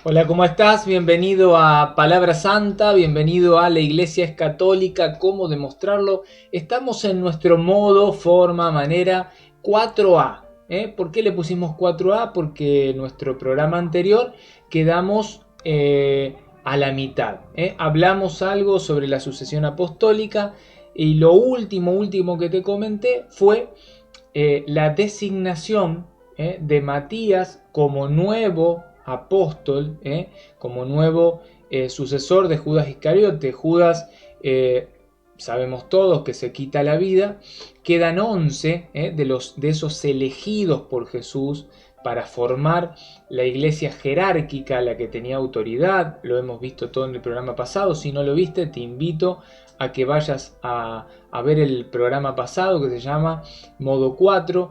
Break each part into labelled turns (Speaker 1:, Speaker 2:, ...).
Speaker 1: Hola, ¿cómo estás? Bienvenido a Palabra Santa, bienvenido a La Iglesia es Católica, ¿cómo demostrarlo? Estamos en nuestro modo, forma, manera 4A. ¿Por qué le pusimos 4A? Porque en nuestro programa anterior quedamos a la mitad. Hablamos algo sobre la sucesión apostólica y lo último que te comenté fue la designación de Matías como nuevo apóstol, como nuevo sucesor de Judas Iscariote. Judas, sabemos todos que se quita la vida. Quedan 11 de esos elegidos por Jesús para formar la iglesia jerárquica, la que tenía autoridad. Lo hemos visto todo en el programa pasado. Si no lo viste, te invito a que vayas a ver el programa pasado que se llama Modo 4.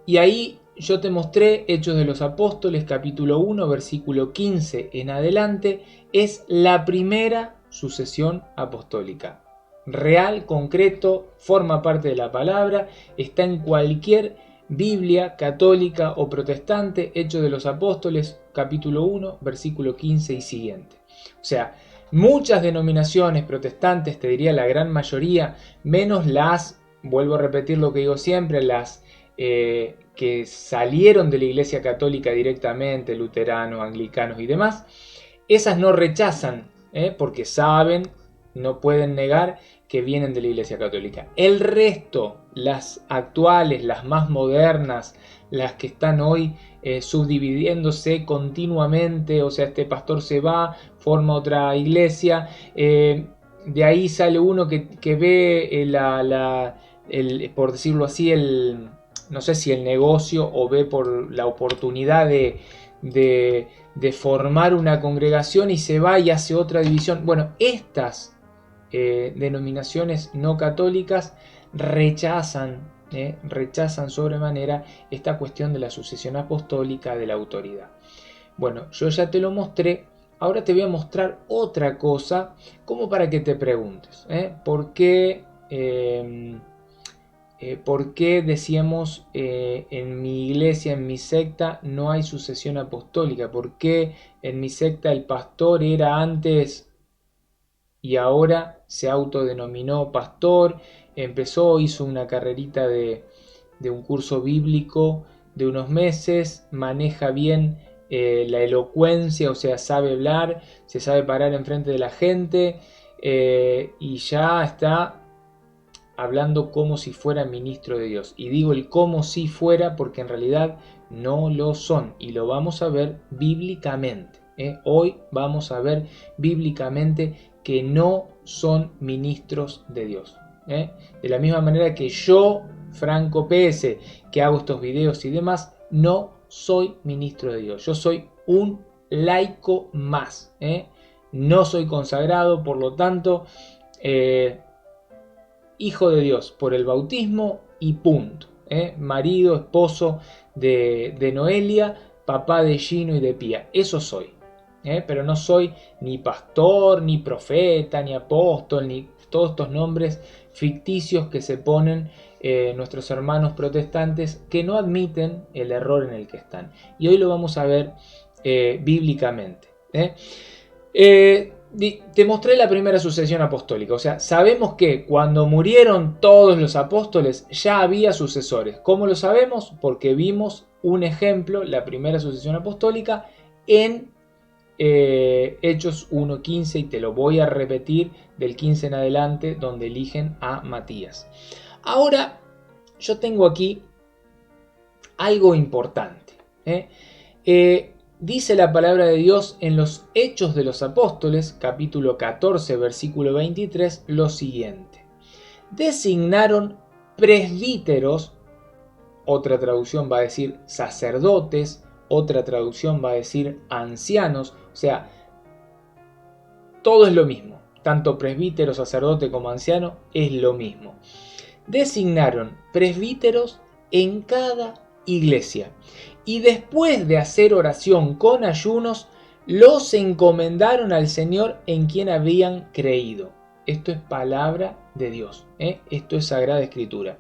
Speaker 1: Y ahí yo te mostré Hechos de los Apóstoles, capítulo 1, versículo 15 en adelante. Es la primera sucesión apostólica. Real, concreto, forma parte de la palabra, está en cualquier Biblia católica o protestante. Hechos de los Apóstoles, capítulo 1, versículo 15 y siguiente. O sea, muchas denominaciones protestantes, te diría la gran mayoría, menos las, vuelvo a repetir lo que digo siempre, las que salieron de la Iglesia Católica directamente, luteranos, anglicanos y demás, esas no rechazan, porque saben, no pueden negar que vienen de la Iglesia Católica. El resto, las actuales, las más modernas, las que están hoy subdividiéndose continuamente, o sea, este pastor se va, forma otra iglesia, de ahí sale uno que ve por decirlo así, no sé si el negocio o ve por la oportunidad de formar una congregación y se va y hace otra división. Bueno, estas denominaciones no católicas rechazan sobremanera esta cuestión de la sucesión apostólica, de la autoridad. Bueno, yo ya te lo mostré, ahora te voy a mostrar otra cosa como para que te preguntes, ¿por qué decíamos en mi iglesia, en mi secta, no hay sucesión apostólica? ¿Por qué en mi secta el pastor era antes y ahora se autodenominó pastor? Hizo una carrerita de un curso bíblico de unos meses, maneja bien la elocuencia, o sea, sabe hablar, se sabe parar enfrente de la gente y ya está hablando como si fuera ministro de Dios. Y digo el como si fuera porque en realidad no lo son. Y lo vamos a ver bíblicamente. Hoy vamos a ver bíblicamente que no son ministros de Dios. De la misma manera que yo, Franco PS, que hago estos videos y demás, no soy ministro de Dios. Yo soy un laico más. No soy consagrado, por lo tanto... hijo de Dios por el bautismo y punto. Marido, esposo de Noelia, papá de Gino y de Pía. Eso soy. Pero no soy ni pastor, ni profeta, ni apóstol, ni todos estos nombres ficticios que se ponen nuestros hermanos protestantes que no admiten el error en el que están. Y hoy lo vamos a ver bíblicamente. Te mostré la primera sucesión apostólica, o sea, sabemos que cuando murieron todos los apóstoles ya había sucesores. ¿Cómo lo sabemos? Porque vimos un ejemplo, la primera sucesión apostólica, en Hechos 1.15, y te lo voy a repetir del 15 en adelante, donde eligen a Matías. Ahora, yo tengo aquí algo importante. Dice la palabra de Dios en los Hechos de los Apóstoles, capítulo 14, versículo 23, lo siguiente. Designaron presbíteros, otra traducción va a decir sacerdotes, otra traducción va a decir ancianos, o sea, todo es lo mismo, tanto presbítero, sacerdote como anciano es lo mismo. Designaron presbíteros en cada iglesia y después de hacer oración con ayunos los encomendaron al Señor en quien habían creído. Esto es palabra de Dios, esto es Sagrada Escritura.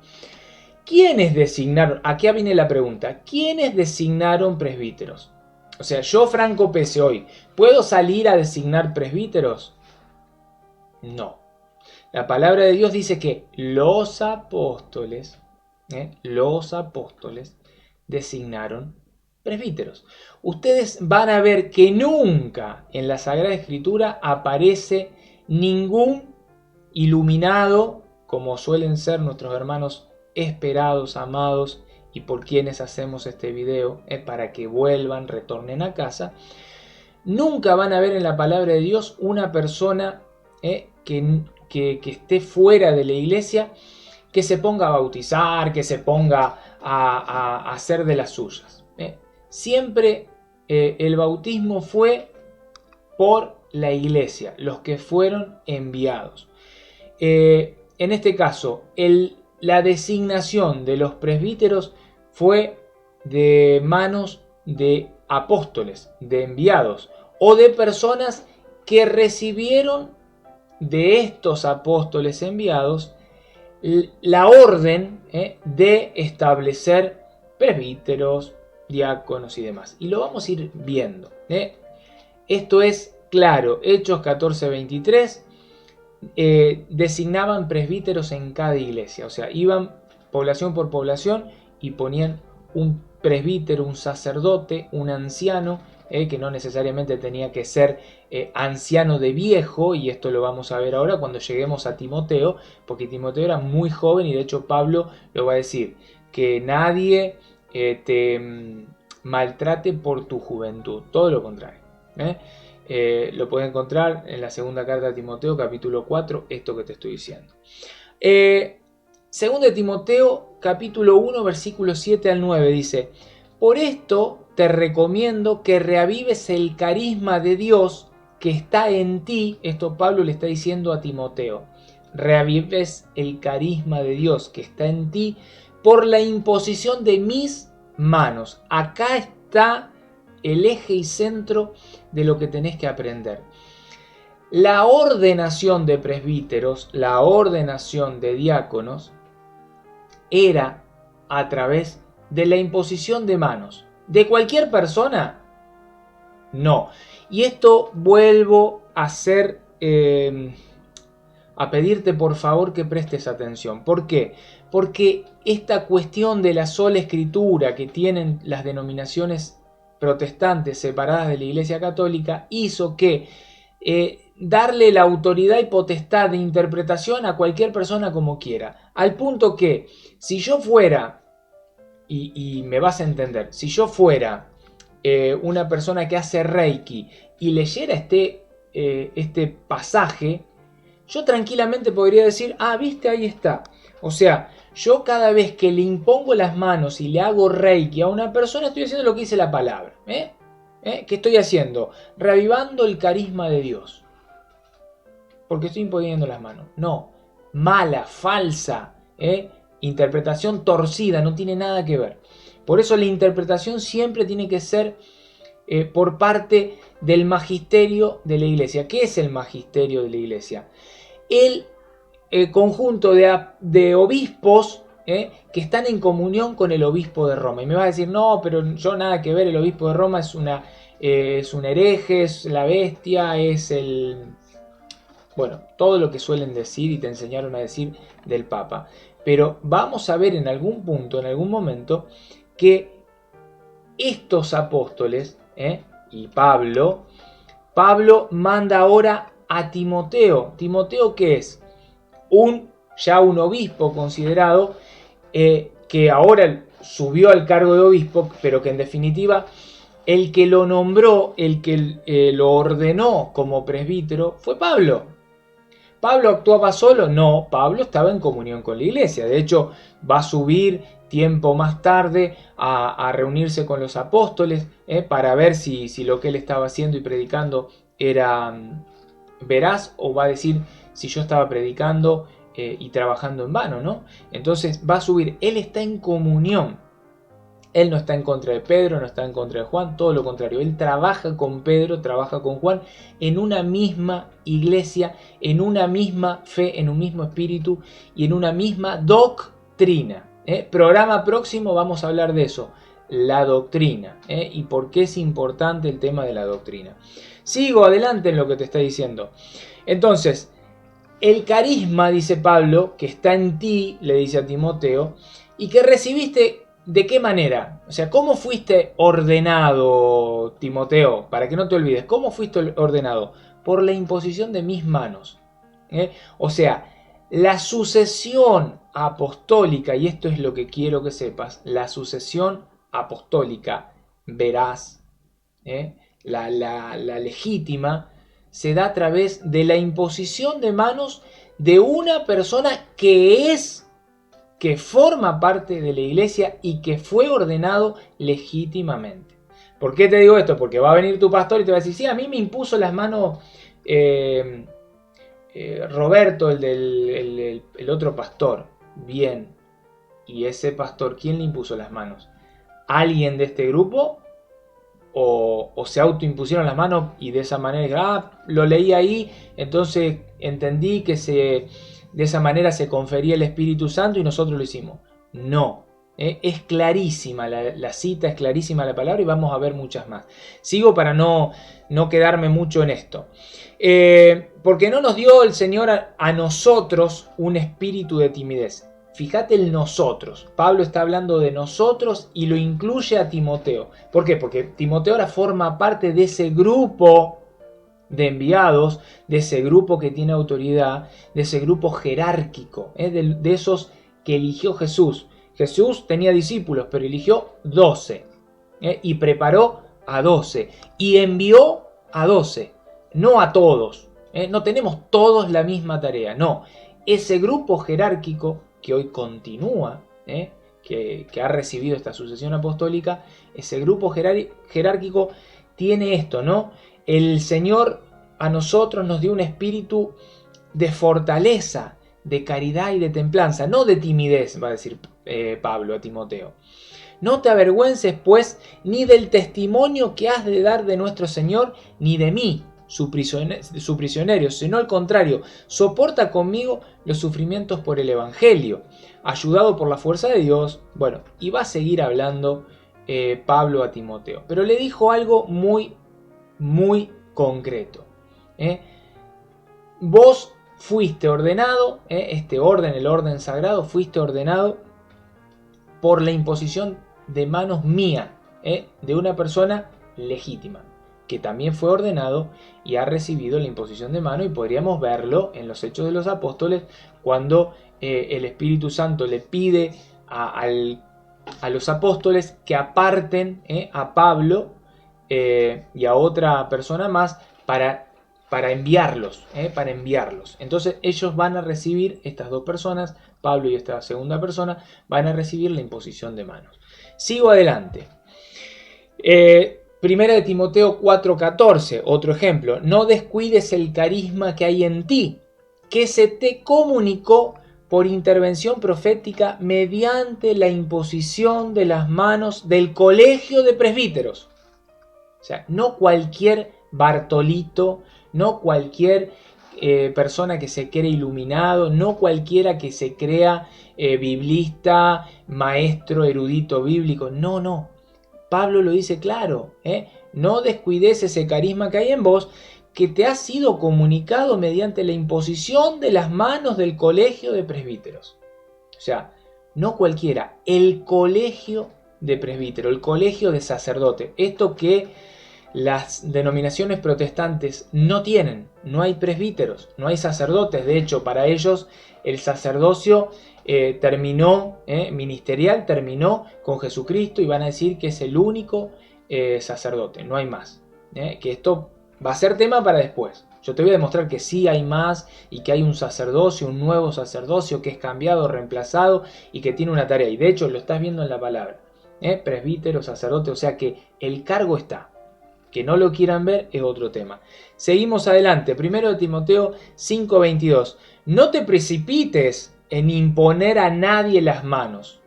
Speaker 1: ¿Quiénes designaron? Acá viene la pregunta. ¿Quiénes designaron presbíteros? O sea, yo, Franco Pese, hoy, ¿puedo salir a designar presbíteros? No. La palabra de Dios dice que los apóstoles designaron presbíteros. Ustedes van a ver que nunca en la Sagrada Escritura aparece ningún iluminado, como suelen ser nuestros hermanos esperados, amados, y por quienes hacemos este video, para que vuelvan, retornen a casa. Nunca van a ver en la palabra de Dios una persona que esté fuera de la iglesia, que se ponga a bautizar, que se ponga a hacer de las suyas. Siempre el bautismo fue por la iglesia, los que fueron enviados. En este caso, la designación de los presbíteros fue de manos de apóstoles, de enviados, o de personas que recibieron de estos apóstoles enviados la orden de establecer presbíteros, diáconos y demás. Y lo vamos a ir viendo. Esto es claro. Hechos 14:23 designaban presbíteros en cada iglesia. O sea, iban población por población y ponían un presbítero, un sacerdote, un anciano, que no necesariamente tenía que ser anciano de viejo, y esto lo vamos a ver ahora cuando lleguemos a Timoteo, porque Timoteo era muy joven y de hecho Pablo lo va a decir, que nadie te maltrate por tu juventud, todo lo contrario. Lo puedes encontrar en la segunda carta de Timoteo, capítulo 4, esto que te estoy diciendo. Segunda de Timoteo, capítulo 1, versículos 7 al 9, dice: por esto te recomiendo que reavives el carisma de Dios que está en ti. Esto Pablo le está diciendo a Timoteo. Reavives el carisma de Dios que está en ti por la imposición de mis manos. Acá está el eje y centro de lo que tenés que aprender. La ordenación de presbíteros, la ordenación de diáconos, era a través de la imposición de manos. ¿De cualquier persona? No. Y esto vuelvo a hacer, a pedirte por favor que prestes atención. ¿Por qué? Porque esta cuestión de la sola escritura que tienen las denominaciones protestantes separadas de la Iglesia Católica hizo que darle la autoridad y potestad de interpretación a cualquier persona como quiera. Al punto que si yo fuera, y me vas a entender, si yo fuera una persona que hace Reiki y leyera este pasaje, yo tranquilamente podría decir, ah, viste, ahí está. O sea, yo cada vez que le impongo las manos y le hago Reiki a una persona, estoy haciendo lo que dice la palabra. ¿Qué estoy haciendo? Reavivando el carisma de Dios. Porque estoy imponiendo las manos. No, mala, falsa, interpretación torcida, no tiene nada que ver. Por eso la interpretación siempre tiene que ser por parte del magisterio de la iglesia. ¿Qué es el magisterio de la iglesia? El conjunto de obispos que están en comunión con el obispo de Roma. Y me vas a decir, no, pero yo nada que ver, el obispo de Roma es un hereje, es la bestia, es el... Bueno, todo lo que suelen decir y te enseñaron a decir del Papa. Pero vamos a ver en algún punto, en algún momento, que estos apóstoles y Pablo manda ahora a Timoteo. ¿Timoteo qué es? Ya un obispo considerado, que ahora subió al cargo de obispo, pero que en definitiva el que lo nombró, el que lo ordenó como presbítero fue Pablo. ¿Pablo actuaba solo? No, Pablo estaba en comunión con la iglesia. De hecho, va a subir tiempo más tarde a reunirse con los apóstoles para ver si lo que él estaba haciendo y predicando era veraz, o va a decir si yo estaba predicando y trabajando en vano, ¿no? Entonces va a subir. Él está en comunión. Él no está en contra de Pedro, no está en contra de Juan, todo lo contrario. Él trabaja con Pedro, trabaja con Juan en una misma iglesia, en una misma fe, en un mismo espíritu y en una misma doctrina. Programa próximo vamos a hablar de eso, la doctrina. ¿Y por qué es importante el tema de la doctrina? Sigo adelante en lo que te está diciendo. Entonces, el carisma, dice Pablo, que está en ti, le dice a Timoteo, y que recibiste, ¿de qué manera? O sea, ¿cómo fuiste ordenado, Timoteo? Para que no te olvides, ¿cómo fuiste ordenado? Por la imposición de mis manos. O sea, la sucesión apostólica, y esto es lo que quiero que sepas, la sucesión apostólica veraz, la legítima, se da a través de la imposición de manos de una persona que forma parte de la iglesia y que fue ordenado legítimamente. ¿Por qué te digo esto? Porque va a venir tu pastor y te va a decir, sí, a mí me impuso las manos Roberto, el otro pastor. Bien. ¿Y ese pastor quién le impuso las manos? ¿Alguien de este grupo? O se autoimpusieron las manos y de esa manera, lo leí ahí, entonces entendí que de esa manera se confería el Espíritu Santo y nosotros lo hicimos. No, es clarísima la cita, es clarísima la palabra y vamos a ver muchas más. Sigo para no quedarme mucho en esto. Porque no nos dio el Señor a nosotros un espíritu de timidez. Fíjate el nosotros. Pablo está hablando de nosotros y lo incluye a Timoteo. ¿Por qué? Porque Timoteo ahora forma parte de ese grupo de enviados, de ese grupo que tiene autoridad, de ese grupo jerárquico, de esos que eligió Jesús. Jesús tenía discípulos, pero eligió 12 y preparó a 12 y envió a 12, no a todos. No tenemos todos la misma tarea, no. Ese grupo jerárquico que hoy continúa, que ha recibido esta sucesión apostólica, ese grupo jerárquico tiene esto, ¿no? El Señor a nosotros nos dio un espíritu de fortaleza, de caridad y de templanza, no de timidez, va a decir Pablo a Timoteo. No te avergüences, pues, ni del testimonio que has de dar de nuestro Señor, ni de mí, su prisionero, sino al contrario, soporta conmigo los sufrimientos por el Evangelio, ayudado por la fuerza de Dios. Bueno, y va a seguir hablando Pablo a Timoteo, pero le dijo algo muy, muy concreto. Vos fuiste ordenado, este orden, el orden sagrado, fuiste ordenado por la imposición de manos mía, de una persona legítima, que también fue ordenado y ha recibido la imposición de mano, y podríamos verlo en los Hechos de los Apóstoles cuando el Espíritu Santo le pide a los apóstoles que aparten a Pablo y a otra persona más para enviarlos, para enviarlos. Entonces ellos van a recibir, estas dos personas, Pablo y esta segunda persona, van a recibir la imposición de manos. Sigo adelante. Primera de Timoteo 4:14, otro ejemplo. No descuides el carisma que hay en ti, que se te comunicó por intervención profética mediante la imposición de las manos del colegio de presbíteros. O sea, no cualquier Bartolito, no cualquier persona que se cree iluminado, no cualquiera que se crea biblista, maestro, erudito bíblico. No. Pablo lo dice claro, no descuides ese carisma que hay en vos, que te ha sido comunicado mediante la imposición de las manos del colegio de presbíteros. O sea, no cualquiera, el colegio de presbítero, el colegio de sacerdote. Esto que las denominaciones protestantes no tienen, no hay presbíteros, no hay sacerdotes. De hecho, para ellos el sacerdocio ministerial terminó con Jesucristo, y van a decir que es el único sacerdote, no hay más. Que esto va a ser tema para después. Yo te voy a demostrar que sí hay más, y que hay un sacerdocio, un nuevo sacerdocio que es cambiado, reemplazado y que tiene una tarea. Y de hecho lo estás viendo en la palabra. Presbítero, sacerdote, o sea que el cargo está. Que no lo quieran ver es otro tema. Seguimos adelante. 1 Timoteo 5:22. No te precipites en imponer a nadie las manos.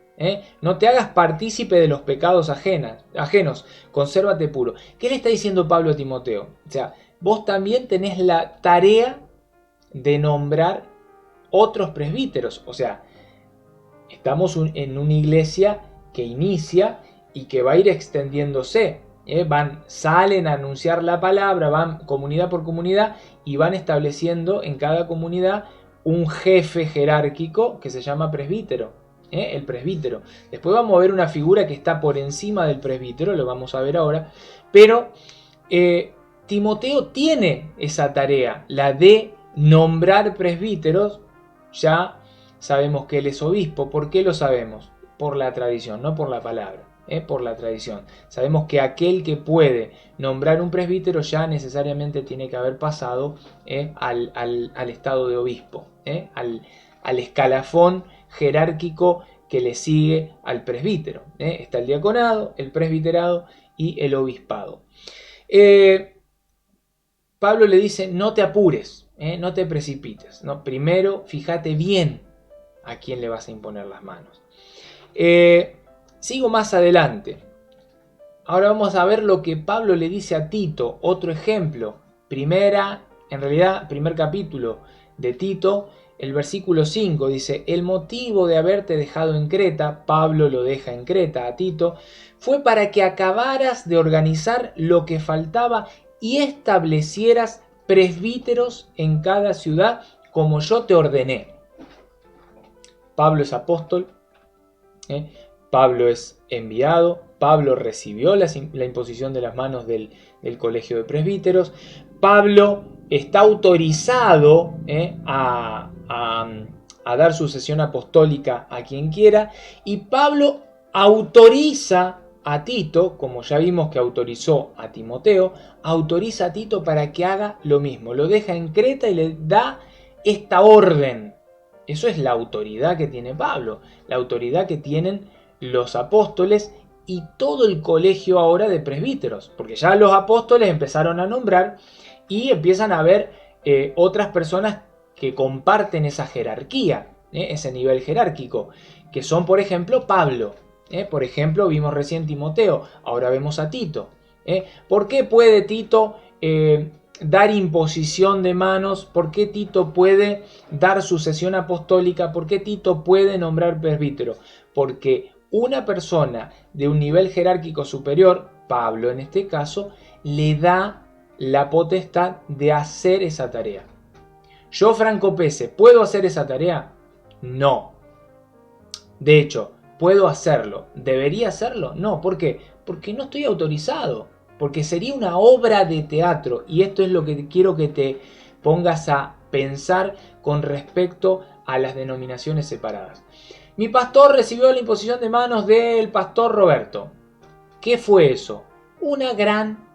Speaker 1: No te hagas partícipe de los pecados ajenos. Consérvate puro. ¿Qué le está diciendo Pablo a Timoteo? O sea, vos también tenés la tarea de nombrar otros presbíteros. O sea, estamos en una iglesia que inicia, y que va a ir extendiéndose. Salen a anunciar la palabra, van comunidad por comunidad y van estableciendo en cada comunidad un jefe jerárquico que se llama presbítero, el presbítero. Después vamos a ver una figura que está por encima del presbítero, lo vamos a ver ahora, pero Timoteo tiene esa tarea, la de nombrar presbíteros. Ya sabemos que él es obispo. ¿Por qué lo sabemos? Por la tradición, no por la palabra. Por la tradición. Sabemos que aquel que puede nombrar un presbítero ya necesariamente tiene que haber pasado al estado de obispo, al escalafón jerárquico que le sigue al presbítero. Está el diaconado, el presbiterado y el obispado. Pablo le dice: no te apures, no te precipites, ¿no? Primero fíjate bien a quién le vas a imponer las manos. Sigo más adelante. Ahora vamos a ver lo que Pablo le dice a Tito, otro ejemplo. Primer capítulo de Tito, el versículo 5 dice: el motivo de haberte dejado en Creta, Pablo lo deja en Creta a Tito, fue para que acabaras de organizar lo que faltaba y establecieras presbíteros en cada ciudad como yo te ordené. Pablo es apóstol, Pablo es enviado, Pablo recibió la imposición de las manos del colegio de presbíteros, Pablo está autorizado a dar sucesión apostólica a quien quiera, y Pablo autoriza a Tito, como ya vimos que autorizó a Timoteo, autoriza a Tito para que haga lo mismo, lo deja en Creta y le da esta orden. Eso es la autoridad que tiene Pablo, la autoridad que tienen los apóstoles y todo el colegio ahora de presbíteros, porque ya los apóstoles empezaron a nombrar y empiezan a haber otras personas que comparten esa jerarquía, ese nivel jerárquico, que son, por ejemplo, Pablo. Por ejemplo, vimos recién Timoteo, ahora vemos a Tito. ¿Por qué puede Tito dar imposición de manos? ¿Por qué Tito puede dar sucesión apostólica? ¿Por qué Tito puede nombrar presbítero? Porque una persona de un nivel jerárquico superior, Pablo en este caso, le da la potestad de hacer esa tarea. Yo, Franco Pese, ¿puedo hacer esa tarea? No. De hecho, ¿puedo hacerlo? ¿Debería hacerlo? No. ¿Por qué? Porque no estoy autorizado. Porque sería una obra de teatro. Y esto es lo que quiero que te pongas a pensar con respecto a las denominaciones separadas. Mi pastor recibió la imposición de manos del pastor Roberto. ¿Qué fue eso? Una gran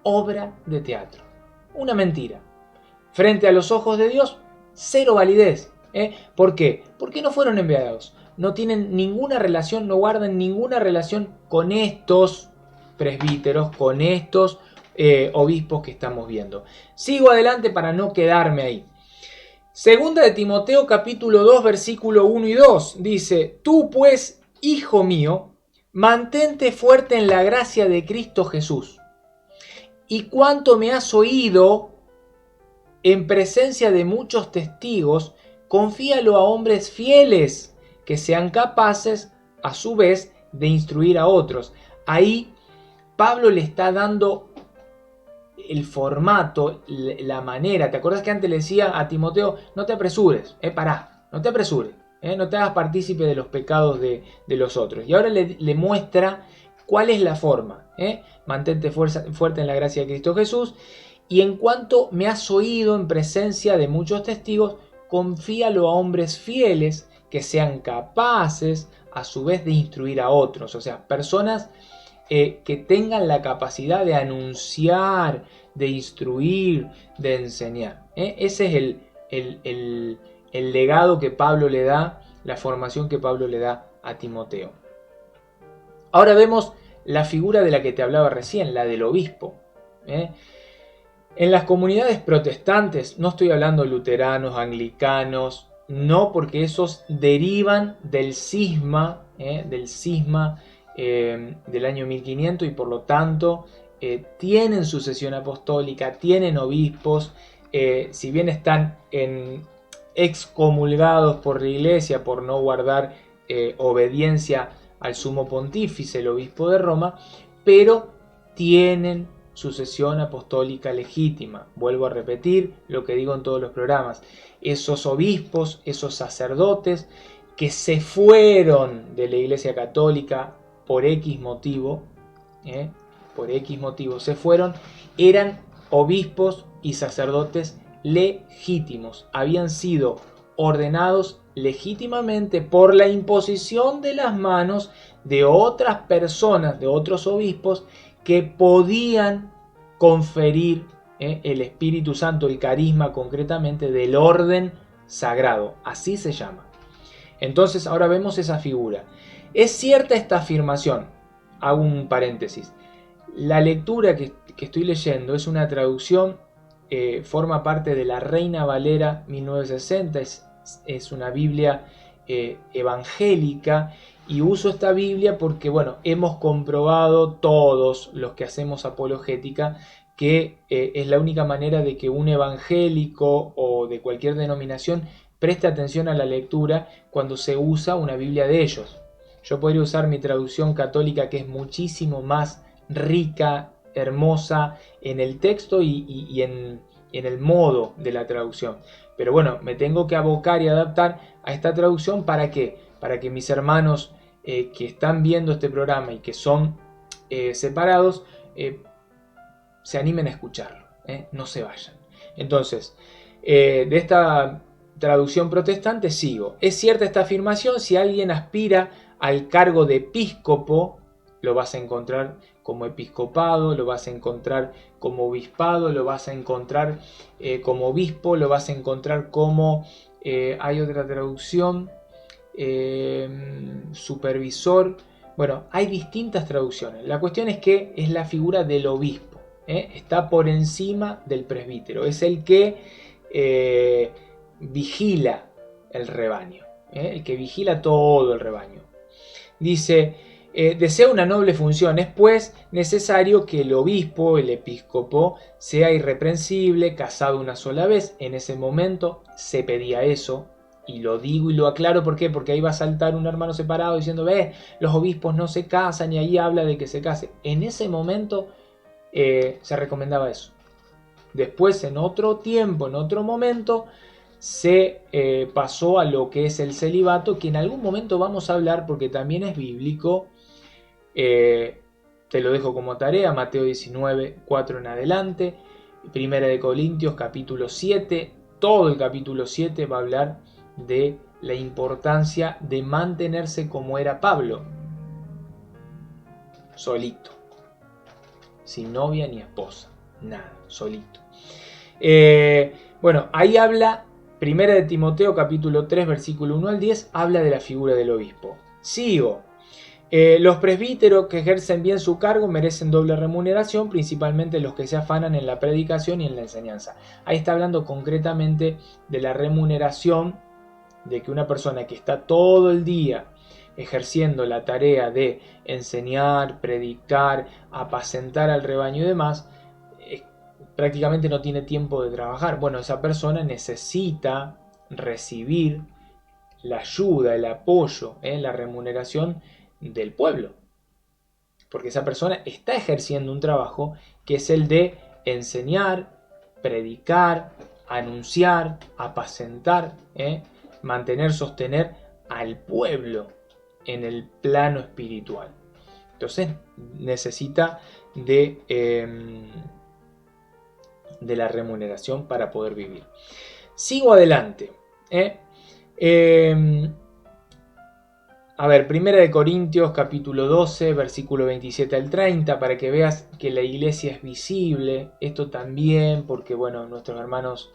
Speaker 1: obra de teatro. Una mentira. Frente a los ojos de Dios, cero validez. ¿Por qué? Porque no fueron enviados. No tienen ninguna relación, no guardan ninguna relación con estos presbíteros, con estos obispos que estamos viendo. Sigo adelante para no quedarme ahí. Segunda de Timoteo capítulo 2 versículo 1 y 2 dice: tú pues, hijo mío, mantente fuerte en la gracia de Cristo Jesús. Y cuanto me has oído en presencia de muchos testigos, confíalo a hombres fieles que sean capaces a su vez de instruir a otros. Ahí Pablo le está dando el formato, la manera. ¿Te acuerdas que antes le decía a Timoteo: no te apresures, pará, no te apresures, no te hagas partícipe de los pecados de los otros? Y ahora le muestra cuál es la forma. Mantente fuerte en la gracia de Cristo Jesús. Y en cuanto me has oído en presencia de muchos testigos, confíalo a hombres fieles que sean capaces a su vez de instruir a otros. O sea, personas que tengan la capacidad de anunciar, de instruir, de enseñar. Ese es el legado que Pablo le da, la formación que Pablo le da a Timoteo. Ahora vemos la figura de la que te hablaba recién, la del obispo. En las comunidades protestantes, no estoy hablando de luteranos, anglicanos, no, porque esos derivan del cisma del año 1500 y por lo tanto tienen sucesión apostólica, tienen obispos, si bien están excomulgados por la iglesia por no guardar obediencia al sumo pontífice, el obispo de Roma, pero tienen sucesión apostólica legítima. Vuelvo a repetir lo que digo en todos los programas. Esos obispos, esos sacerdotes que se fueron de la Iglesia Católica por X motivo, se fueron, eran obispos y sacerdotes legítimos. Habían sido ordenados legítimamente por la imposición de las manos de otras personas, de otros obispos, que podían conferir el Espíritu Santo, el carisma concretamente del orden sagrado. Así se llama. Entonces ahora vemos esa figura. Es cierta esta afirmación. Hago un paréntesis. La lectura que estoy leyendo es una traducción, forma parte de la Reina Valera 1960, es una Biblia evangélica, y uso esta Biblia porque, bueno, hemos comprobado todos los que hacemos apologética que es la única manera de que un evangélico o de cualquier denominación preste atención a la lectura cuando se usa una Biblia de ellos. Yo podría usar mi traducción católica, que es muchísimo más rica, hermosa en el texto y en el modo de la traducción. Pero bueno, me tengo que abocar y adaptar a esta traducción. ¿Para qué? Para que mis hermanos que están viendo este programa y que son separados se animen a escucharlo, no se vayan. Entonces, de esta traducción protestante sigo. Es cierta esta afirmación: si alguien aspira al cargo de episcopo, lo vas a encontrar como episcopado, lo vas a encontrar como obispado, lo vas a encontrar como obispo, lo vas a encontrar como, hay otra traducción, supervisor. Bueno, hay distintas traducciones. La cuestión es que es la figura del obispo, está por encima del presbítero, es el que vigila el rebaño, el que vigila todo el rebaño. Dice: desea una noble función, es pues necesario que el obispo, el episcopo, sea irreprensible, casado una sola vez. En ese momento se pedía eso, y lo digo y lo aclaro. ¿Por qué? Porque ahí va a saltar un hermano separado diciendo: los obispos no se casan, y ahí habla de que se case. En ese momento se recomendaba eso. Después, en otro tiempo, en otro momento, se pasó a lo que es el celibato, que en algún momento vamos a hablar porque también es bíblico. Te lo dejo como tarea: Mateo 19, 4 en adelante, Primera de Corintios capítulo 7, todo el capítulo 7 va a hablar de la importancia de mantenerse como era Pablo, solito, sin novia ni esposa, nada, solito. Bueno, ahí habla, Primera de Timoteo capítulo 3 versículo 1 al 10, habla de la figura del obispo. Sigo. Los presbíteros que ejercen bien su cargo merecen doble remuneración, principalmente los que se afanan en la predicación y en la enseñanza. Ahí está hablando concretamente de la remuneración, de que una persona que está todo el día ejerciendo la tarea de enseñar, predicar, apacentar al rebaño y demás, prácticamente no tiene tiempo de trabajar. Bueno, esa persona necesita recibir la ayuda, el apoyo, la remuneración del pueblo, porque esa persona está ejerciendo un trabajo que es el de enseñar, predicar, anunciar, apacentar, mantener, sostener al pueblo en el plano espiritual. Entonces necesita de la remuneración para poder vivir. Sigo adelante. A ver, Primera de Corintios capítulo 12, versículo 27 al 30, para que veas que la iglesia es visible. Esto también porque, bueno, nuestros hermanos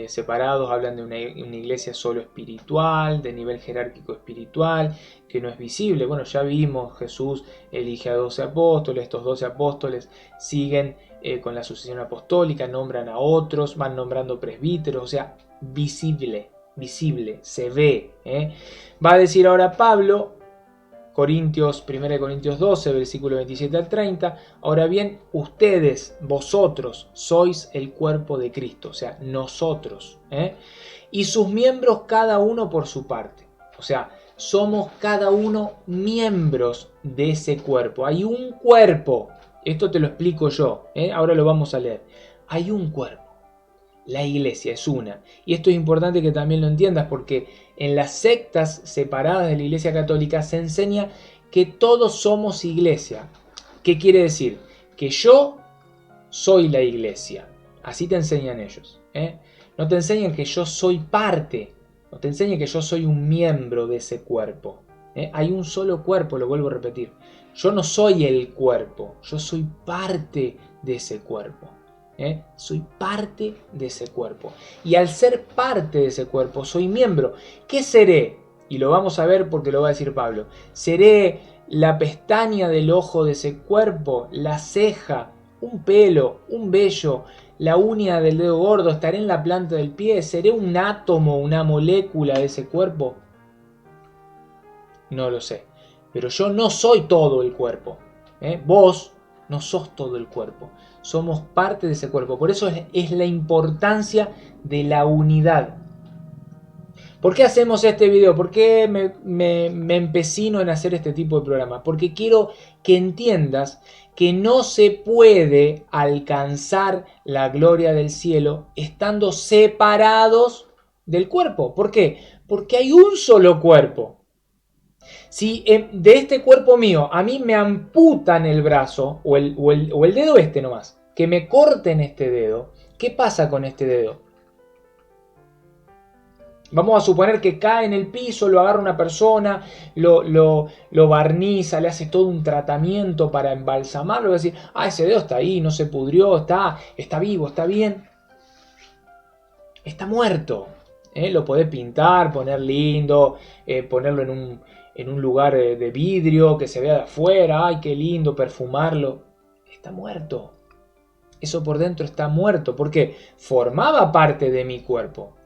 Speaker 1: separados hablan de una iglesia solo espiritual, de nivel jerárquico espiritual, que no es visible. Bueno, ya vimos, Jesús elige a 12 apóstoles, estos 12 apóstoles siguen con la sucesión apostólica, nombran a otros, van nombrando presbíteros, o sea, visible, se ve. Va a decir ahora Pablo, 1 Corintios 12, versículo 27 al 30, ahora bien, ustedes, vosotros, sois el cuerpo de Cristo, o sea, nosotros, y sus miembros cada uno por su parte. O sea, somos cada uno miembros de ese cuerpo. Hay un cuerpo. Esto te lo explico yo. Ahora lo vamos a leer. Hay un cuerpo. La iglesia es una. Y esto es importante que también lo entiendas porque en las sectas separadas de la iglesia católica se enseña que todos somos iglesia. ¿Qué quiere decir? Que yo soy la iglesia. Así te enseñan ellos. No te enseñan que yo soy parte. No te enseñan que yo soy un miembro de ese cuerpo. Hay un solo cuerpo, lo vuelvo a repetir. Yo no soy el cuerpo. Yo soy parte de ese cuerpo. Soy parte de ese cuerpo. Y al ser parte de ese cuerpo, soy miembro. ¿Qué seré? Y lo vamos a ver porque lo va a decir Pablo. ¿Seré la pestaña del ojo de ese cuerpo? ¿La ceja? ¿Un pelo? ¿Un vello? ¿La uña del dedo gordo? ¿Estaré en la planta del pie? ¿Seré un átomo, una molécula de ese cuerpo? No lo sé. Pero yo no soy todo el cuerpo. Vos no sos todo el cuerpo. Somos parte de ese cuerpo. Por eso es la importancia de la unidad. ¿Por qué hacemos este video? ¿Por qué me empecino en hacer este tipo de programa? Porque quiero que entiendas que no se puede alcanzar la gloria del cielo estando separados del cuerpo. ¿Por qué? Porque hay un solo cuerpo. Si de este cuerpo mío a mí me amputan el brazo o el dedo este nomás, que me corten este dedo, ¿qué pasa con este dedo? Vamos a suponer que cae en el piso, lo agarra una persona, lo barniza, le hace todo un tratamiento para embalsamarlo y decir, ese dedo está ahí, no se pudrió, está vivo, está bien. Está muerto. Lo podés pintar, poner lindo, ponerlo en un lugar de vidrio que se vea de afuera, ¡ay qué lindo! Perfumarlo. Está muerto. Eso por dentro está muerto porque formaba parte de mi cuerpo.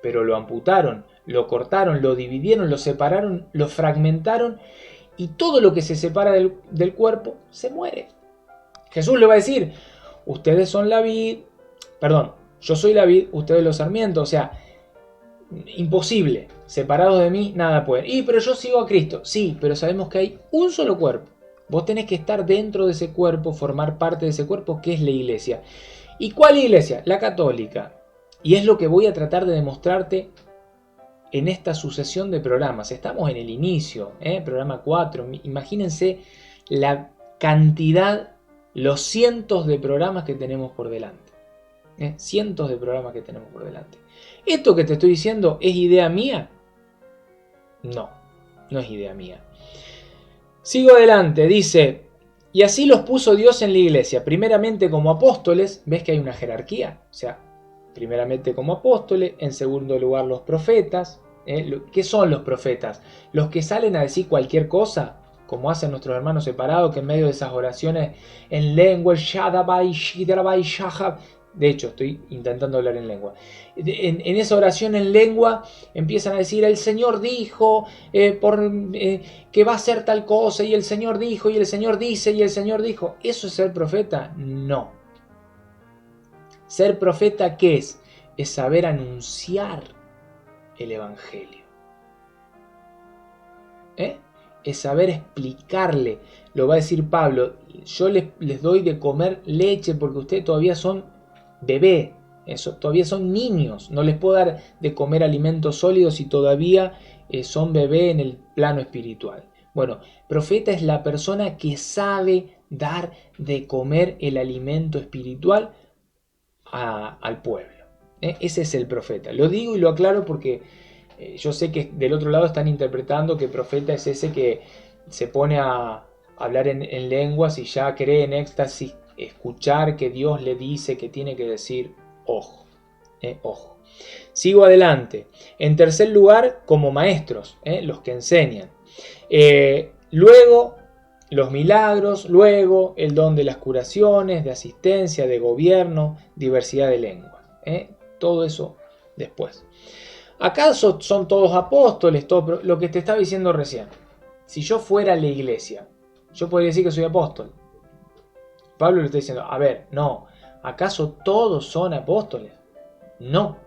Speaker 1: Pero lo amputaron, lo cortaron, lo dividieron, lo separaron, lo fragmentaron y todo lo que se separa del cuerpo se muere. Jesús le va a decir, ustedes son la vid, perdón, yo soy la vid, ustedes los sarmientos, o sea, imposible, separados de mí nada pueden. Pero yo sigo a Cristo, sí, pero sabemos que hay un solo cuerpo. Vos tenés que estar dentro de ese cuerpo, formar parte de ese cuerpo que es la iglesia. ¿Y cuál iglesia? La católica. Y es lo que voy a tratar de demostrarte en esta sucesión de programas. Estamos en el inicio, programa 4. Imagínense la cantidad, los cientos de programas que tenemos por delante. Cientos de programas que tenemos por delante. ¿Esto que te estoy diciendo es idea mía? No, no es idea mía. Sigo adelante, dice, y así los puso Dios en la iglesia, primeramente como apóstoles, ves que hay una jerarquía, o sea, primeramente como apóstoles, en segundo lugar los profetas. ¿Qué son los profetas? Los que salen a decir cualquier cosa, como hacen nuestros hermanos separados, que en medio de esas oraciones en lengua, de hecho estoy intentando hablar en lengua, en esa oración en lengua empiezan a decir, el Señor dijo que va a hacer tal cosa, y el Señor dijo, y el Señor dice, y el Señor dijo. ¿Eso es ser profeta? No. Ser profeta, ¿qué es? Es saber anunciar el Evangelio. Es saber explicarle. Lo va a decir Pablo. Yo les doy de comer leche porque ustedes todavía son bebé. Todavía son niños. No les puedo dar de comer alimentos sólidos si todavía son bebé en el plano espiritual. Bueno, profeta es la persona que sabe dar de comer el alimento espiritual al pueblo. Ese es el profeta. Lo digo y lo aclaro porque yo sé que del otro lado están interpretando que profeta es ese que se pone a hablar en lenguas y ya cree en éxtasis escuchar que Dios le dice que tiene que decir. Ojo, ojo. Sigo adelante. En tercer lugar, como maestros, los que enseñan. Luego los milagros, luego el don de las curaciones, de asistencia, de gobierno, diversidad de lenguas. Todo eso después. ¿Acaso son todos apóstoles? Todo lo que te estaba diciendo recién. Si yo fuera la iglesia, yo podría decir que soy apóstol. Pablo le está diciendo, a ver, no. ¿Acaso todos son apóstoles? No.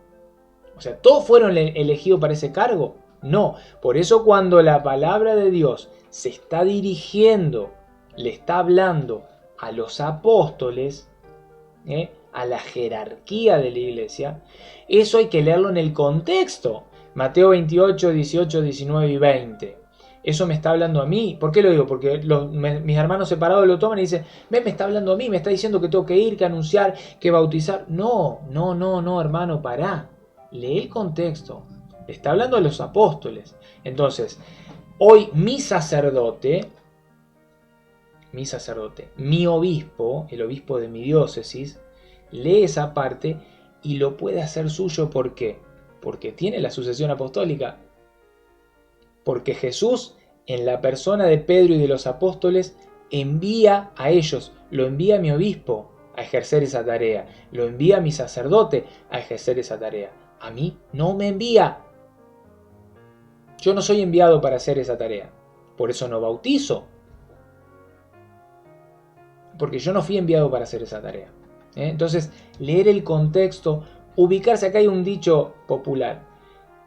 Speaker 1: O sea, ¿todos fueron elegidos para ese cargo? No, por eso cuando la palabra de Dios se está dirigiendo, le está hablando a los apóstoles, a la jerarquía de la iglesia, eso hay que leerlo en el contexto. Mateo 28, 18, 19 y 20. Eso me está hablando a mí. ¿Por qué lo digo? Porque mis hermanos separados lo toman y dicen, me está hablando a mí, me está diciendo que tengo que ir, que anunciar, que bautizar. No, hermano, pará. Lee el contexto. Le está hablando a los apóstoles. Entonces, hoy mi sacerdote, mi obispo, el obispo de mi diócesis, lee esa parte y lo puede hacer suyo. ¿Por qué? Porque tiene la sucesión apostólica. Porque Jesús, en la persona de Pedro y de los apóstoles, envía a ellos, lo envía a mi obispo a ejercer esa tarea, lo envía a mi sacerdote a ejercer esa tarea. A mí no me envía. Yo no soy enviado para hacer esa tarea. Por eso no bautizo. Porque yo no fui enviado para hacer esa tarea. Entonces, leer el contexto, ubicarse. Acá hay un dicho popular.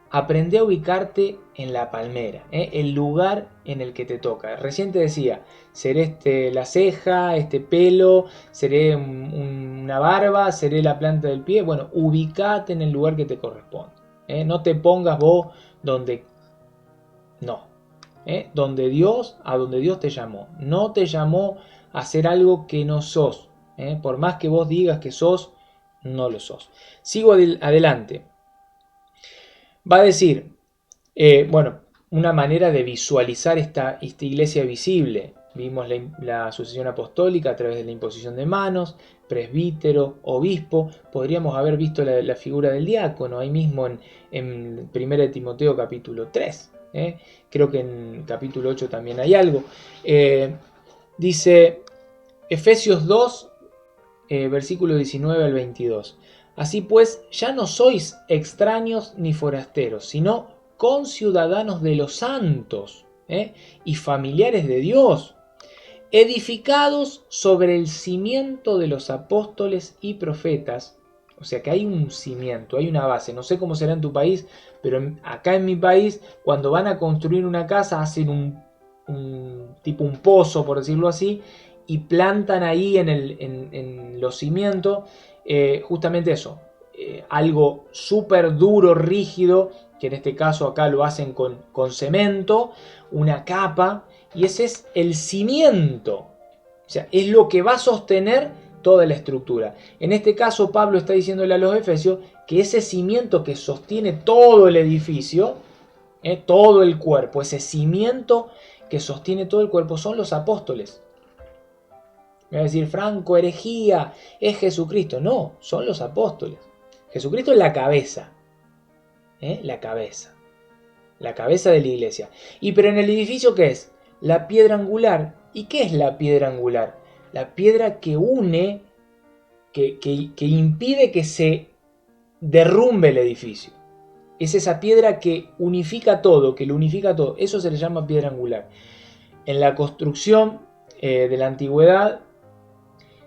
Speaker 1: Aprende a ubicarte en la palmera, el lugar en el que te toca. Recién te decía, seré la ceja, este pelo, seré una barba, seré la planta del pie. Bueno, ubicate en el lugar que te corresponde. No te pongas vos donde no. Donde Dios, a donde Dios te llamó. No te llamó a hacer algo que no sos. Por más que vos digas que sos, no lo sos. Sigo adelante. Va a decir, una manera de visualizar esta iglesia visible. Vimos la sucesión apostólica a través de la imposición de manos, presbítero, obispo. Podríamos haber visto la figura del diácono ahí mismo en 1 Timoteo capítulo 3. Creo que en capítulo 8 también hay algo. Dice Efesios 2, versículo 19 al 22. Así pues, ya no sois extraños ni forasteros, sino conciudadanos de los santos y familiares de Dios, edificados sobre el cimiento de los apóstoles y profetas. O sea que hay un cimiento, hay una base. No sé cómo será en tu país, pero acá en mi país, cuando van a construir una casa, hacen un pozo, por decirlo así, y plantan ahí en los cimientos justamente eso, algo súper duro, rígido, que en este caso acá lo hacen con cemento, una capa, y ese es el cimiento, o sea, es lo que va a sostener toda la estructura. En este caso Pablo está diciéndole a los efesios que ese cimiento que sostiene todo el edificio, todo el cuerpo, ese cimiento que sostiene todo el cuerpo son los apóstoles. Me va a decir, Franco, herejía, es Jesucristo. No, son los apóstoles. Jesucristo es la cabeza. La cabeza. La cabeza de la iglesia. Pero en el edificio, ¿qué es? La piedra angular. ¿Y qué es la piedra angular? La piedra que une, que impide que se derrumbe el edificio. Es esa piedra que unifica todo, que lo unifica todo. Eso se le llama piedra angular. En la construcción de la antigüedad,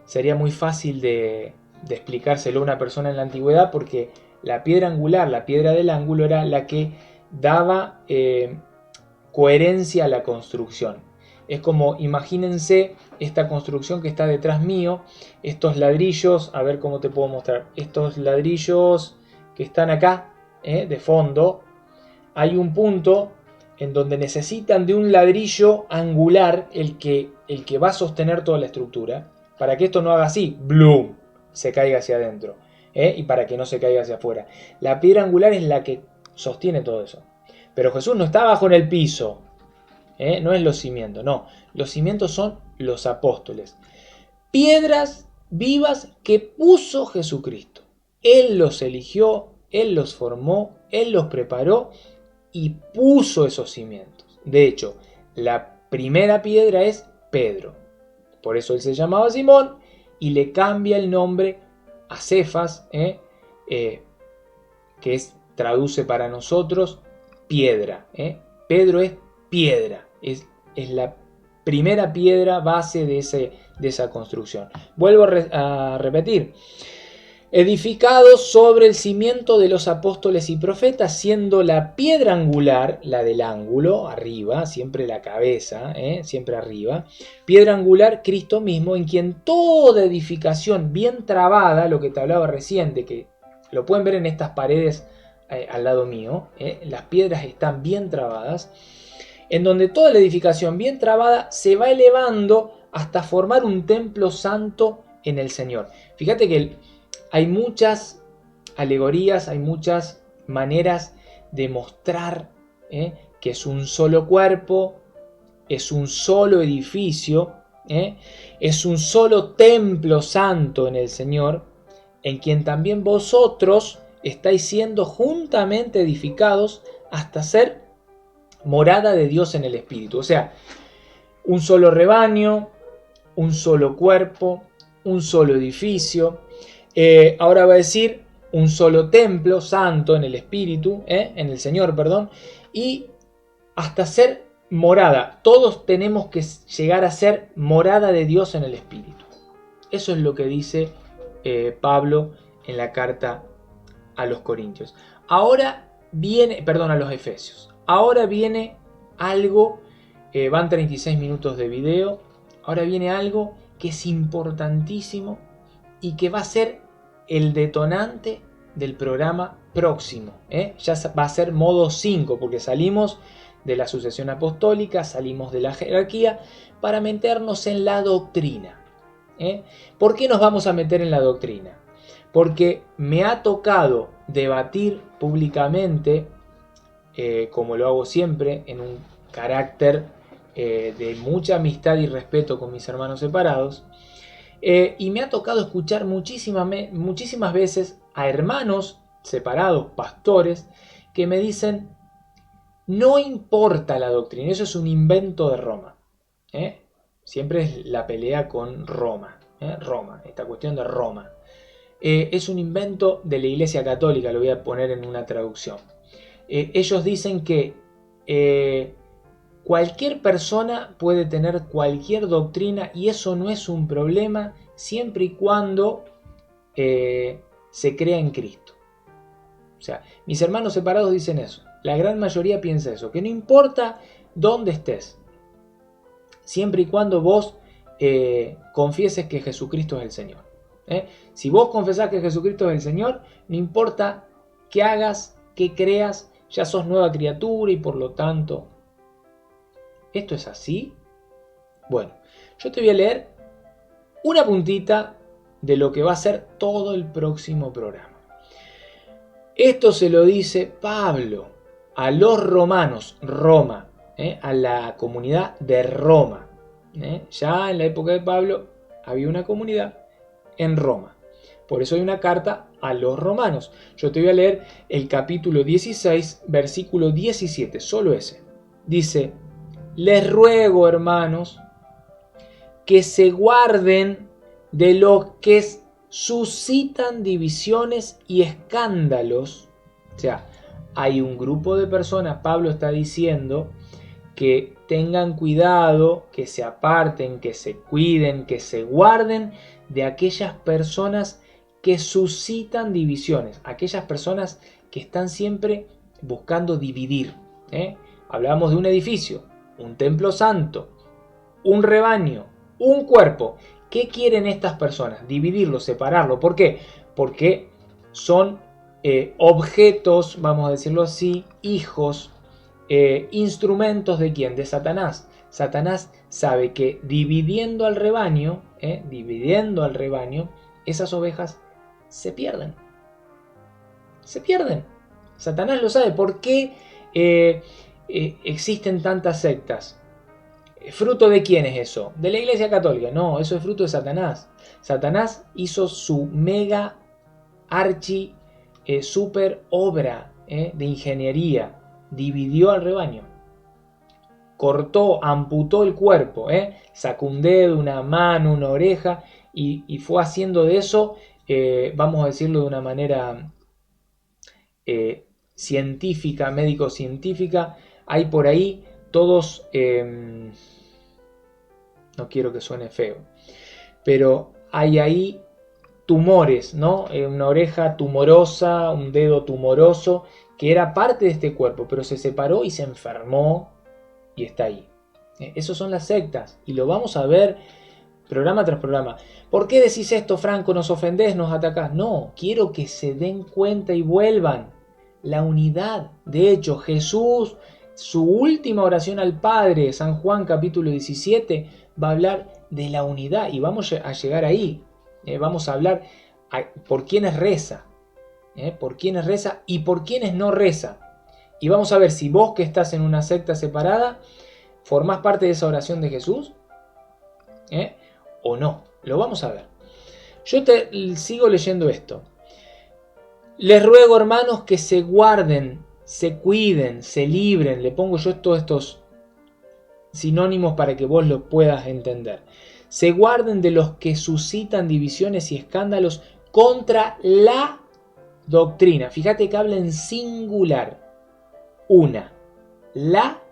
Speaker 1: sería muy fácil de explicárselo a una persona en la antigüedad, porque la piedra angular, la piedra del ángulo, era la que daba coherencia a la construcción. Es como, imagínense esta construcción que está detrás mío, estos ladrillos, a ver cómo te puedo mostrar, estos ladrillos que están acá, de fondo, hay un punto en donde necesitan de un ladrillo angular, el que va a sostener toda la estructura, para que esto no haga así, ¡bloom!, se caiga hacia adentro, y para que no se caiga hacia afuera. La piedra angular es la que sostiene todo eso. Pero Jesús no está abajo en el piso, no es los cimientos, no. Los cimientos son los apóstoles. Piedras vivas que puso Jesucristo. Él los eligió, Él los formó, Él los preparó y puso esos cimientos. De hecho, la primera piedra es Pedro. Por eso él se llamaba Simón y le cambia el nombre a Cefas, que traduce para nosotros piedra. Pedro es piedra, es la primera piedra base de esa construcción. Vuelvo a repetir. edificados sobre el cimiento de los apóstoles y profetas, siendo la piedra angular, la del ángulo, arriba, siempre la cabeza, siempre arriba, piedra angular, Cristo mismo, en quien toda edificación bien trabada, lo que te hablaba recién, de que lo pueden ver en estas paredes al lado mío, las piedras están bien trabadas, en donde toda la edificación bien trabada se va elevando hasta formar un templo santo en el Señor. Fíjate que hay muchas alegorías, hay muchas maneras de mostrar que es un solo cuerpo, es un solo edificio, es un solo templo santo en el Señor, en quien también vosotros estáis siendo juntamente edificados hasta ser morada de Dios en el Espíritu. O sea, un solo rebaño, un solo cuerpo, un solo edificio. Ahora va a decir un solo templo santo en el Espíritu, en el Señor, perdón, y hasta ser morada. Todos tenemos que llegar a ser morada de Dios en el Espíritu. Eso es lo que dice Pablo en la carta a los Corintios. Ahora viene, perdón, a los Efesios. Ahora viene algo, van 36 minutos de video, ahora viene algo que es importantísimo y que va a ser el detonante del programa próximo. Ya va a ser modo 5, porque salimos de la sucesión apostólica, salimos de la jerarquía para meternos en la doctrina. ¿Por qué nos vamos a meter en la doctrina? Porque me ha tocado debatir públicamente, como lo hago siempre, en un carácter de mucha amistad y respeto con mis hermanos separados, y me ha tocado escuchar muchísimas veces a hermanos separados, pastores, que me dicen: no importa la doctrina, eso es un invento de Roma. Siempre es la pelea con Roma, Roma, esta cuestión de Roma. Es un invento de la Iglesia Católica, lo voy a poner en una traducción. Ellos dicen que cualquier persona puede tener cualquier doctrina y eso no es un problema siempre y cuando se crea en Cristo. O sea, mis hermanos separados dicen eso. La gran mayoría piensa eso, que no importa dónde estés, siempre y cuando vos confieses que Jesucristo es el Señor. Si vos confesás que Jesucristo es el Señor, no importa qué hagas, qué creas, ya sos nueva criatura y por lo tanto... ¿Esto es así? Bueno, yo te voy a leer una puntita de lo que va a ser todo el próximo programa. Esto se lo dice Pablo a los romanos, Roma, a la comunidad de Roma. Ya en la época de Pablo había una comunidad en Roma. Por eso hay una carta a los romanos. Yo te voy a leer el capítulo 16, versículo 17, solo ese. Dice: les ruego, hermanos, que se guarden de los que suscitan divisiones y escándalos. O sea, hay un grupo de personas, Pablo está diciendo, que tengan cuidado, que se aparten, que se cuiden, que se guarden de aquellas personas que suscitan divisiones, aquellas personas que están siempre buscando dividir. Hablábamos de un edificio, un templo santo, un rebaño, un cuerpo. ¿Qué quieren estas personas? Dividirlo, separarlo. ¿Por qué? Porque son objetos, vamos a decirlo así, hijos, instrumentos ¿de quién? De Satanás. Satanás sabe que dividiendo al rebaño, esas ovejas se pierden. Se pierden. Satanás lo sabe. ¿Por qué existen tantas sectas? ¿Fruto de quién es eso? ¿De la Iglesia Católica? No, eso es fruto de Satanás. Satanás hizo su mega archi super obra de ingeniería. Dividió al rebaño. Cortó, amputó el cuerpo. Sacó un dedo, una mano, una oreja. Y fue haciendo de eso, vamos a decirlo de una manera científica, médico-científica. Hay por ahí todos... no quiero que suene feo, pero hay ahí tumores, ¿no? Una oreja tumorosa, un dedo tumoroso, que era parte de este cuerpo, pero se separó y se enfermó y está ahí. Esos son las sectas y lo vamos a ver programa tras programa. ¿Por qué decís esto, Franco? ¿Nos ofendés? ¿Nos atacás? No, quiero que se den cuenta y vuelvan. La unidad. De hecho, Jesús, su última oración al Padre, San Juan capítulo 17, va a hablar de la unidad y vamos a llegar ahí. Vamos a hablar por quiénes reza. Por quiénes reza y por quiénes no reza. Y vamos a ver si vos que estás en una secta separada, formás parte de esa oración de Jesús o no. Lo vamos a ver. Yo te sigo leyendo esto. Les ruego, hermanos, que se guarden, se cuiden, se libren. Le pongo yo todos estos sinónimos para que vos lo puedas entender. Se guarden de los que suscitan divisiones y escándalos contra la doctrina. Fíjate que habla en singular. Una. La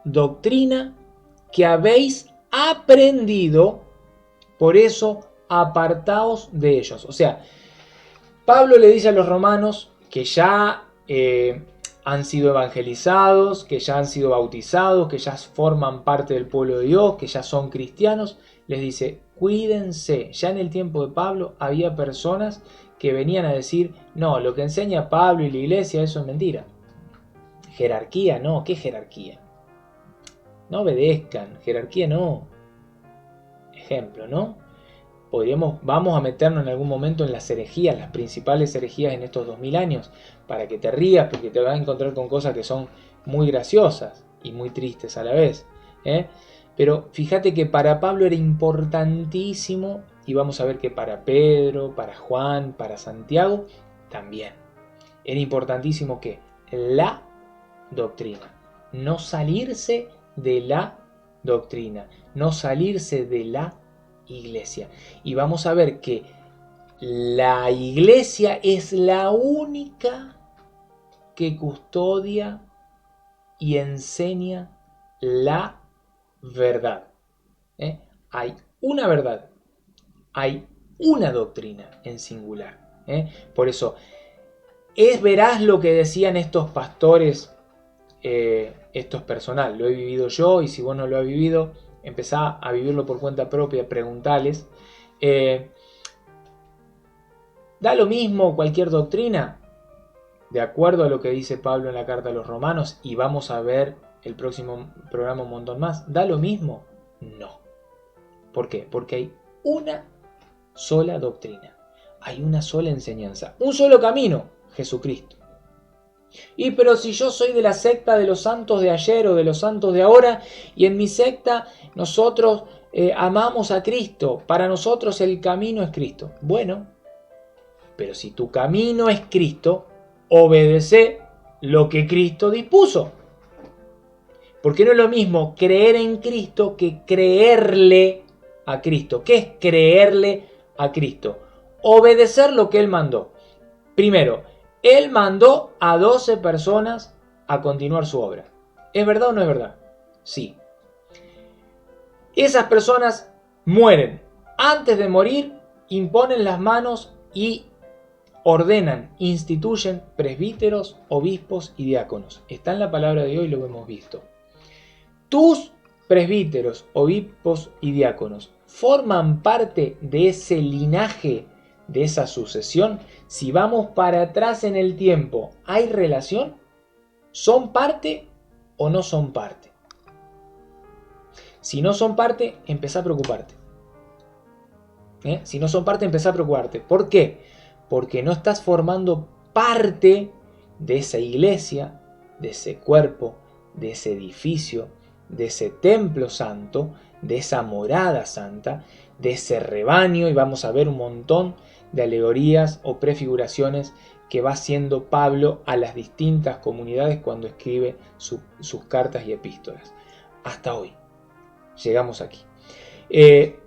Speaker 1: doctrina que habéis aprendido, por eso apartaos de ellos. O sea, Pablo le dice a los romanos que ya han sido evangelizados, que ya han sido bautizados, que ya forman parte del pueblo de Dios, que ya son cristianos. Les dice, cuídense. Ya en el tiempo de Pablo había personas que venían a decir, no, lo que enseña Pablo y la iglesia, eso es mentira. Jerarquía, no, ¿qué jerarquía? No obedezcan, jerarquía no. Ejemplo, ¿no? Vamos a meternos en algún momento en las herejías, las principales herejías en estos 2000 años, para que te rías, porque te vas a encontrar con cosas que son muy graciosas y muy tristes a la vez. Pero fíjate que para Pablo era importantísimo, y vamos a ver que para Pedro, para Juan, para Santiago, también. Era importantísimo que la doctrina, no salirse de la doctrina, no salirse de la iglesia. Y vamos a ver que la iglesia es la única que custodia y enseña la verdad. Hay una verdad, hay una doctrina en singular. Por eso, es veraz lo que decían estos pastores. Esto es personal, lo he vivido yo, y si vos no lo has vivido, empezá a vivirlo por cuenta propia, preguntales. ¿Da lo mismo cualquier doctrina? De acuerdo a lo que dice Pablo en la carta a los romanos, y vamos a ver el próximo programa un montón más, ¿da lo mismo? No. ¿Por qué? Porque hay una sola doctrina, hay una sola enseñanza, un solo camino, Jesucristo. Y pero si yo soy de la secta de los santos de ayer o de los santos de ahora, y en mi secta nosotros amamos a Cristo, para nosotros el camino es Cristo. Bueno, pero si tu camino es Cristo, obedece lo que Cristo dispuso. Porque no es lo mismo creer en Cristo que creerle a Cristo. ¿Qué es creerle a Cristo? Obedecer lo que Él mandó. Primero, Él mandó a 12 personas a continuar su obra. ¿Es verdad o no es verdad? Sí. Esas personas mueren. Antes de morir, imponen las manos y ordenan, instituyen presbíteros, obispos y diáconos. Está en la palabra de Dios y lo hemos visto. Tus presbíteros, obispos y diáconos forman parte de ese linaje, de esa sucesión. Si vamos para atrás en el tiempo, ¿hay relación? ¿Son parte o no son parte? Si no son parte, empezá a preocuparte. Si no son parte, empezá a preocuparte. ¿Por qué? Porque no estás formando parte de esa iglesia, de ese cuerpo, de ese edificio, de ese templo santo, de esa morada santa, de ese rebaño, y vamos a ver un montón de alegorías o prefiguraciones que va haciendo Pablo a las distintas comunidades cuando escribe sus cartas y epístolas. Hasta hoy. Llegamos aquí.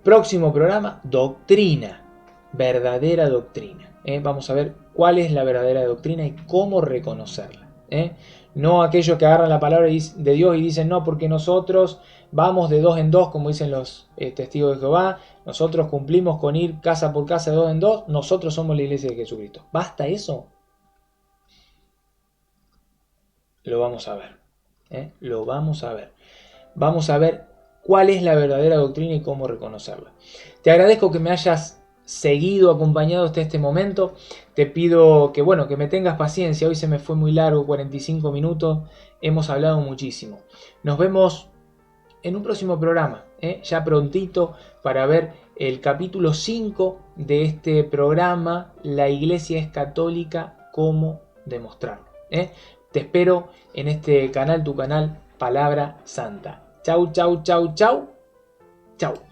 Speaker 1: Próximo programa, doctrina, verdadera doctrina. Vamos a ver cuál es la verdadera doctrina y cómo reconocerla. No aquellos que agarran la palabra de Dios y dicen no, porque nosotros vamos de 2 en 2, como dicen los testigos de Jehová, nosotros cumplimos con ir casa por casa de 2 en 2, nosotros somos la iglesia de Jesucristo. ¿Basta eso? Lo vamos a ver. Lo vamos a ver. Vamos a ver cuál es la verdadera doctrina y cómo reconocerla. Te agradezco que me hayas seguido, acompañado hasta este momento. Te pido que, bueno, que me tengas paciencia. Hoy se me fue muy largo, 45 minutos. Hemos hablado muchísimo. Nos vemos en un próximo programa, ya prontito, para ver el capítulo 5 de este programa, La Iglesia es Católica, cómo demostrarlo. Te espero en este canal, tu canal Palabra Santa. Chau, chau, chau, chau. Chau.